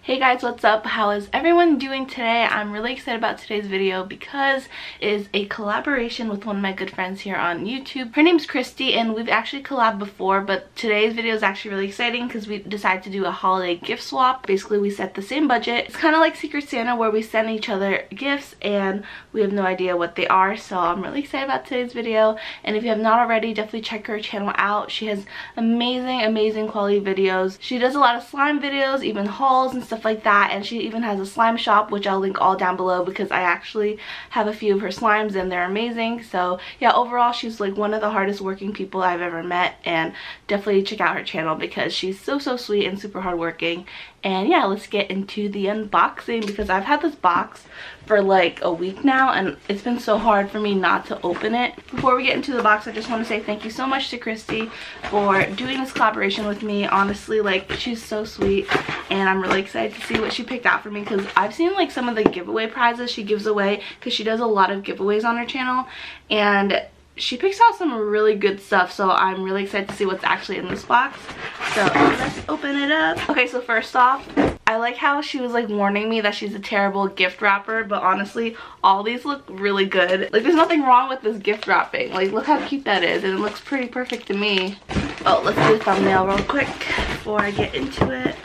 Hey guys, what's up? How is everyone doing today? I'm really excited about today's video because it is a collaboration with one of my good friends here on YouTube. Her name's Christy and we've actually collabed before, but today's video is actually really exciting because we decided to do a holiday gift swap. Basically, we set the same budget. It's kind of like Secret Santa where we send each other gifts and we have no idea what they are. So I'm really excited about today's video, and if you have not already, definitely check her channel out. She has amazing quality videos. She does a lot of slime videos, even hauls and stuff like that, and she even has a slime shop, which I'll link all down below because I actually have a few of her slimes and they're amazing. So yeah, overall she's like one of the hardest working people I've ever met, and definitely check out her channel because she's so sweet and super hardworking. And yeah, let's get into the unboxing because I've had this box for like a week now and it's been so hard for me not to open it. Before we get into the box, I just want to say thank you so much to Christy for doing this collaboration with me. Honestly, like, she's so sweet and I'm really excited to see what she picked out for me because I've seen like some of the giveaway prizes she gives away because she does a lot of giveaways on her channel, and she picks out some really good stuff, so I'm really excited to see what's actually in this box. So let's open it up. Okay, so first off, I like how she was like warning me that she's a terrible gift wrapper, but honestly all these look really good. Like, there's nothing wrong with this gift wrapping. Like, look how cute that is, and it looks pretty perfect to me. Oh, let's do a thumbnail real quick before I get into it.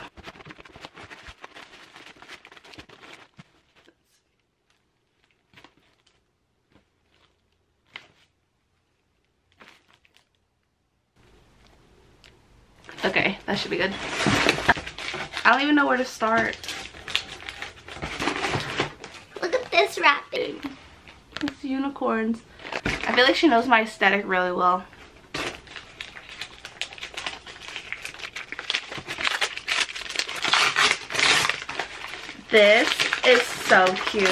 Okay, that should be good. I don't even know where to start. Look at this wrapping. It's unicorns. I feel like she knows my aesthetic really well. This is so cute.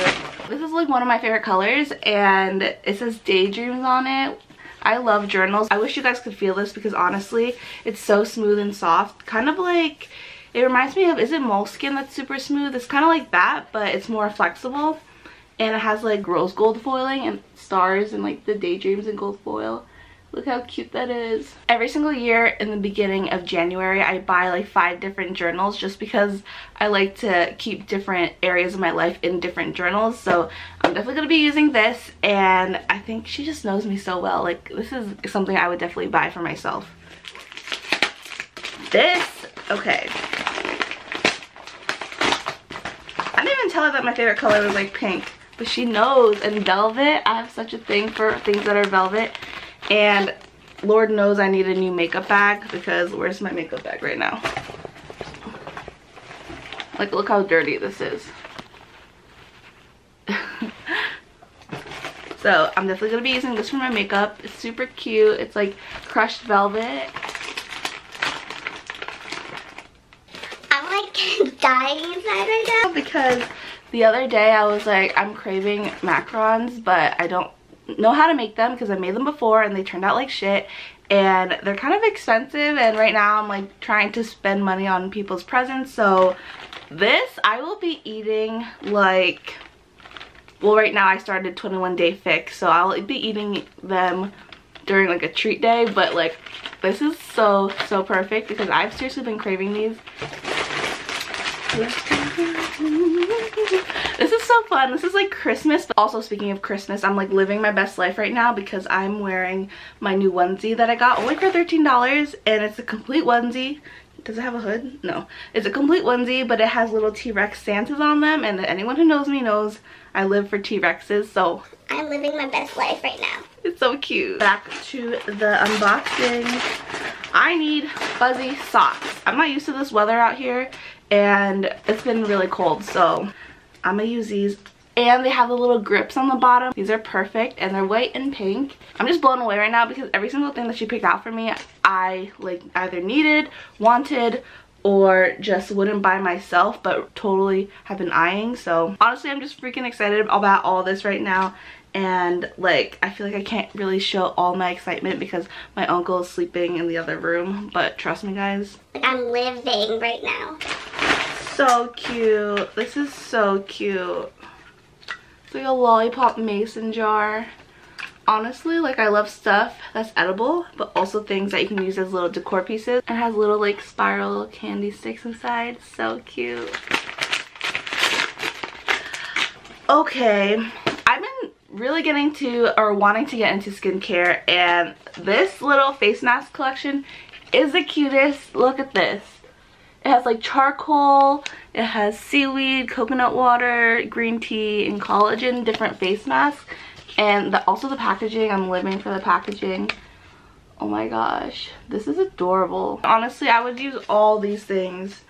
This is like one of my favorite colors and it says Daydreams on it. I love journals. I wish you guys could feel this because honestly, it's so smooth and soft. Kind of like, it reminds me of, is it moleskin that's super smooth? It's kind of like that, but it's more flexible. And it has like rose gold foiling and stars and like the daydreams in gold foil. Look how cute that is. Every single year in the beginning of January, I buy like 5 different journals just because I like to keep different areas of my life in different journals. So I'm definitely going to be using this, and I think she just knows me so well. Like, this is something I would definitely buy for myself. This, okay. I didn't even tell her that my favorite color was like pink, but she knows. And velvet, I have such a thing for things that are velvet. And Lord knows I need a new makeup bag because where's my makeup bag right now? Like, look how dirty this is. So I'm definitely going to be using this for my makeup. It's super cute. It's like crushed velvet. I'm like dying inside right now. Because the other day I was like, I'm craving macarons, but I don't know how to make them because I made them before and they turned out like shit, and they're kind of expensive, and right now I'm like trying to spend money on people's presents. So this I will be eating like, well, right now I started 21-day fix, so I'll be eating them during like a treat day, but like this is so perfect because I've seriously been craving these. This is so fun. This is like Christmas. But also, speaking of Christmas, I'm like living my best life right now because I'm wearing my new onesie that I got only for $13, and it's a complete onesie. Does it have a hood? No. It's a complete onesie, but it has little T-Rex Santas on them, and anyone who knows me knows I live for T-Rexes, so I'm living my best life right now. it's so cute. Back to the unboxing. I need fuzzy socks. I'm not used to this weather out here and it's been really cold, so I'm gonna use these. And they have the little grips on the bottom. These are perfect and they're white and pink. I'm just blown away right now because every single thing that she picked out for me I like either needed, wanted, or just wouldn't buy myself, but totally have been eyeing. So honestly, I'm just freaking excited about all this right now. And like, I feel like I can't really show all my excitement because my uncle is sleeping in the other room, but trust me guys, I'm living right now. So cute. This is so cute. It's like a lollipop mason jar. honestly, like, I love stuff that's edible, but also things that you can use as little decor pieces. It has little like spiral candy sticks inside. So cute. Okay, I've been really getting to or wanting to get into skincare, and this little face mask collection is the cutest. Look at this. It has like charcoal, it has seaweed, coconut water, green tea, and collagen, different face masks. And also the packaging, I'm living for the packaging. Oh my gosh, this is adorable. Honestly, I would use all these things.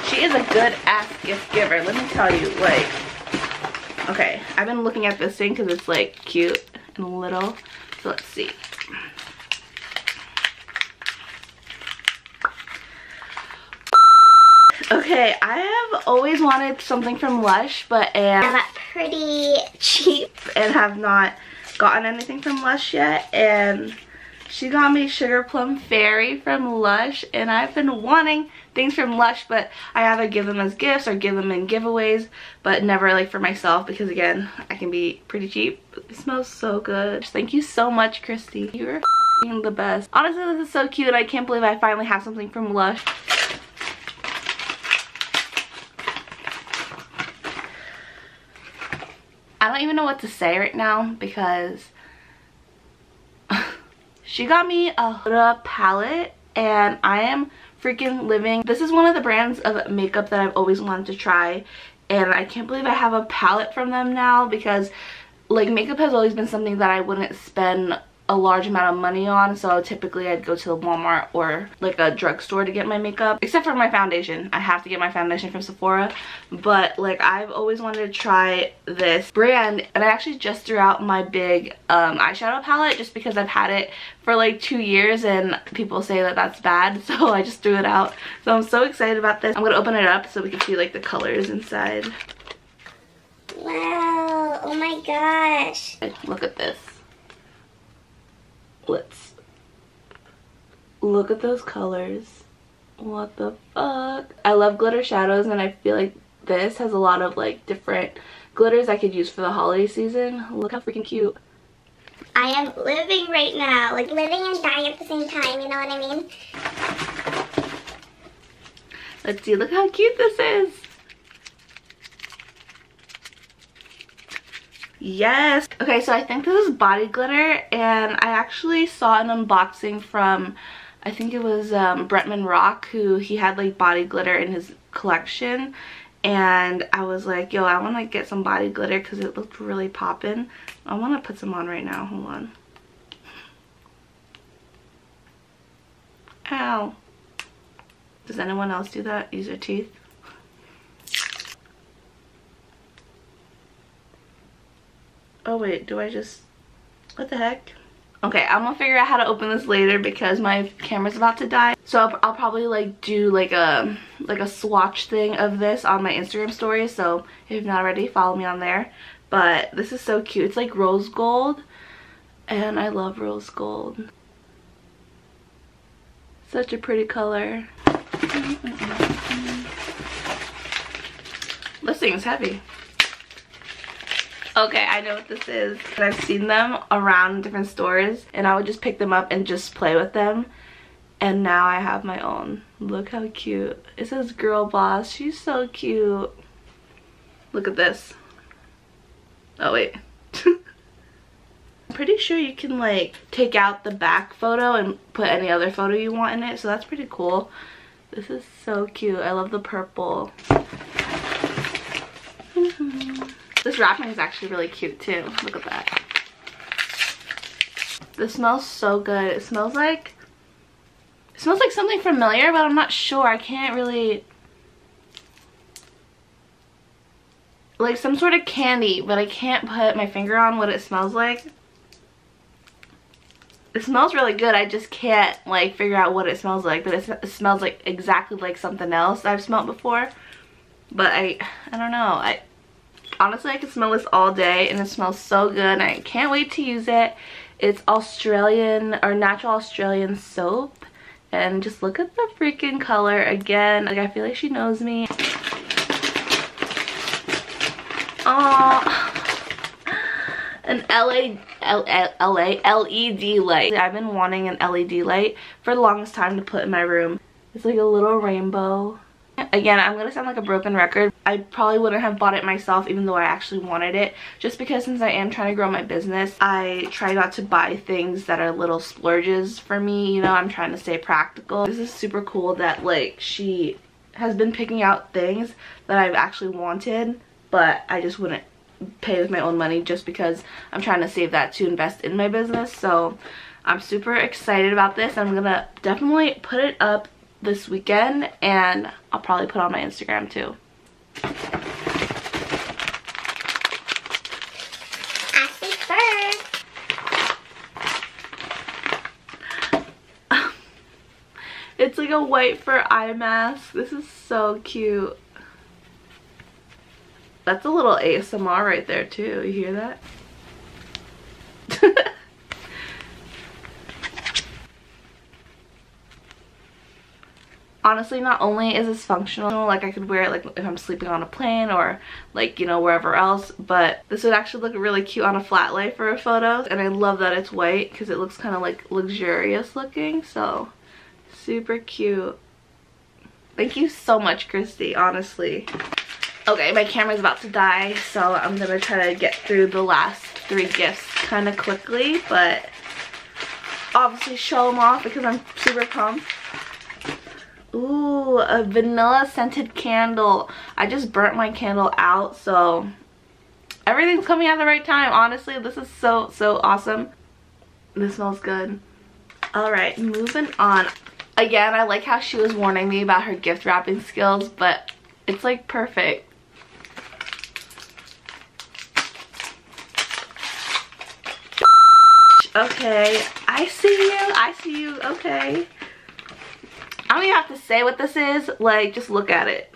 She is a good ass gift giver, let me tell you. Like, okay, I've been looking at this thing because it's like cute and little. So let's see. Okay, I have always wanted something from Lush, but I'm pretty cheap and have not gotten anything from Lush yet. And she got me Sugar Plum Fairy from Lush, and I've been wanting things from Lush, but I either give them as gifts or give them in giveaways, but never like for myself because again, I can be pretty cheap. It smells so good. Thank you so much, Christy. You're f***ing the best. Honestly, this is so cute. I can't believe I finally have something from Lush. I don't even know what to say right now because she got me a Huda palette and I am freaking living. This is one of the brands of makeup that I've always wanted to try, and I can't believe I have a palette from them now because like makeup has always been something that I wouldn't spend a large amount of money on, so typically I'd go to Walmart or like a drugstore to get my makeup, except for my foundation. I have to get my foundation from Sephora, but like I've always wanted to try this brand, and I actually just threw out my big eyeshadow palette just because I've had it for like 2 years and people say that that's bad, so I just threw it out. So I'm so excited about this. I'm gonna open it up so we can see like the colors inside. Wow, oh my gosh. Look at this. Let's look at those colors. What the fuck? I love glitter shadows, and I feel like this has a lot of like different glitters I could use for the holiday season. Look how freaking cute. I am living right now, like living and dying at the same time, you know what I mean? Let's see, look how cute this is. Yes. Okay, so I think this is body glitter, and I actually saw an unboxing from, I think it was Bretman Rock, who he had like body glitter in his collection, and I was like, yo, I want to get some body glitter because it looked really poppin'. I want to put some on right now. Hold on. Ow. Does anyone else do that? Use their teeth? Oh wait, do I just, what the heck? Okay, I'm gonna figure out how to open this later because my camera's about to die. So I'll probably like do like a swatch thing of this on my Instagram story. So if you're not already, follow me on there. But this is so cute. It's like rose gold, and I love rose gold. Such a pretty color. This thing is heavy. Okay, I know what this is. I've seen them around different stores, and I would just pick them up and just play with them. And now I have my own. Look how cute. It says Girl Boss. She's so cute. Look at this. Oh wait. I'm pretty sure you can like take out the back photo and put any other photo you want in it, so that's pretty cool. This is so cute. I love the purple. This wrapping is actually really cute too. Look at that. This smells so good. It smells like something familiar, but I'm not sure. I can't really, like some sort of candy, but I can't put my finger on what it smells like. It smells really good. I just can't like figure out what it smells like, but it smells like exactly like something else I've smelled before. But I don't know. Honestly, I could smell this all day, and it smells so good, and I can't wait to use it. It's Australian or natural Australian soap, and just look at the freaking color again. Like I feel like she knows me. Oh, an LED light. I've been wanting an LED light for the longest time to put in my room. It's like a little rainbow, Again, I'm gonna sound like a broken record. I probably wouldn't have bought it myself even though I actually wanted it, just because since I am trying to grow my business, I try not to buy things that are little splurges for me. You know, I'm trying to stay practical. This is super cool that like she has been picking out things that I've actually wanted, but I just wouldn't pay with my own money just because I'm trying to save that to invest in my business. So I'm super excited about this. I'm gonna definitely put it up this weekend, and I'll probably put on my Instagram too. Ashley first. It's like a white fur eye mask. This is so cute. That's a little ASMR right there too. You hear that? Honestly, not only is this functional, like I could wear it like if I'm sleeping on a plane or like, you know, wherever else, but this would actually look really cute on a flat lay for a photo. And I love that it's white because it looks kind of like luxurious looking, so super cute. Thank you so much, Christy, honestly. Okay, my camera's about to die, so I'm gonna try to get through the last 3 gifts kind of quickly, but obviously show them off because I'm super pumped. Ooh, a vanilla scented candle. I just burnt my candle out, so everything's coming at the right time. Honestly, this is so awesome. This smells good. All right, moving on. Again, I like how she was warning me about her gift wrapping skills, but it's like perfect. Okay, I see you, okay. I don't even have to say what this is, like, just look at it.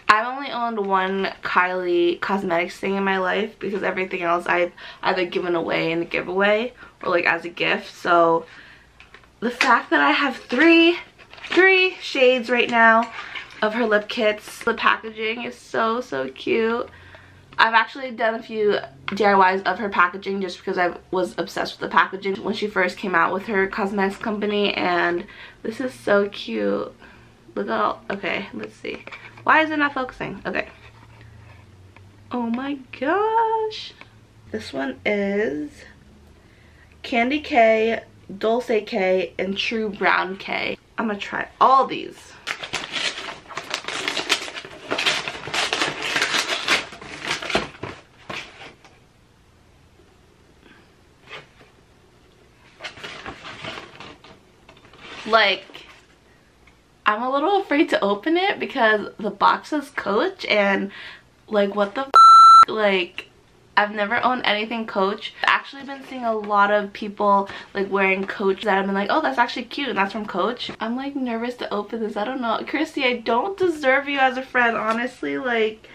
I've only owned one Kylie Cosmetics thing in my life because everything else I've either given away in the giveaway or like as a gift. So the fact that I have three shades right now of her lip kits, the packaging is so cute. I've actually done a few DIYs of her packaging just because I was obsessed with the packaging when she first came out with her cosmetics company, and this is so cute. Look at okay, let's see. Why is it not focusing? Okay. Oh my gosh. This one is Candy K, Dulce K, and True Brown K. I'm gonna try all these. Like, I'm a little afraid to open it because the box says Coach, and like, what the f, like, I've never owned anything Coach. I've actually been seeing a lot of people like wearing Coach that I've been like, oh, that's actually cute and that's from Coach. I'm like nervous to open this. I don't know. Christy, I don't deserve you as a friend, honestly. Like,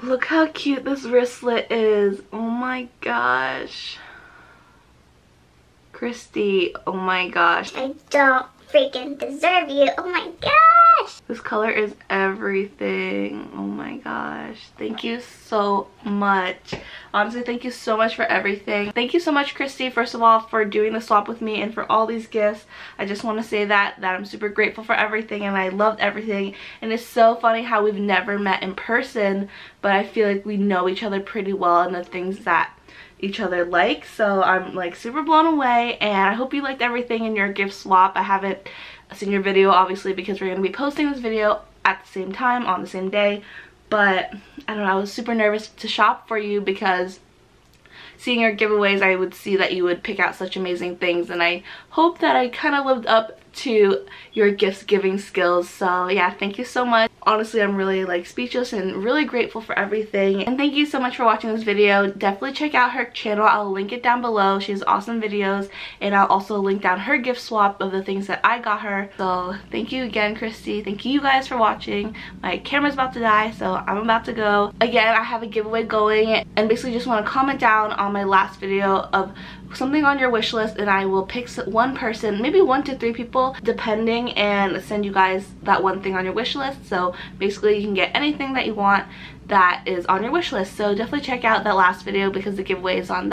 look how cute this wristlet is. Oh my gosh. Christy, oh my gosh. I don't freaking deserve you. Oh my gosh. This color is everything. Oh my gosh. Thank you so much. Honestly, thank you so much for everything. Thank you so much, Christy, first of all, for doing the swap with me and for all these gifts. I just want to say that I'm super grateful for everything, and I loved everything. And it's so funny how we've never met in person, but I feel like we know each other pretty well and the things that each other like. So I'm like super blown away, and I hope you liked everything in your gift swap. I haven't seen your video obviously because we're going to be posting this video at the same time on the same day, but I don't know, I was super nervous to shop for you because seeing your giveaways I would see that you would pick out such amazing things, and I hope that I kind of lived up to your gift giving skills. So yeah, thank you so much. Honestly, I'm really like speechless and really grateful for everything, and thank you so much for watching this video. Definitely check out her channel. I'll link it down below. She has awesome videos, and I'll also link down her gift swap of the things that I got her. So thank you again, Christy. Thank you guys for watching. My camera's about to die, so I'm about to go. Again, I have a giveaway going, and basically just want to comment down on my last video of something on your wish list, and I will pick one person, maybe 1 to 3 people depending, and send you guys that one thing on your wish list. So basically you can get anything that you want that is on your wish list. So definitely check out that last video because the giveaway is on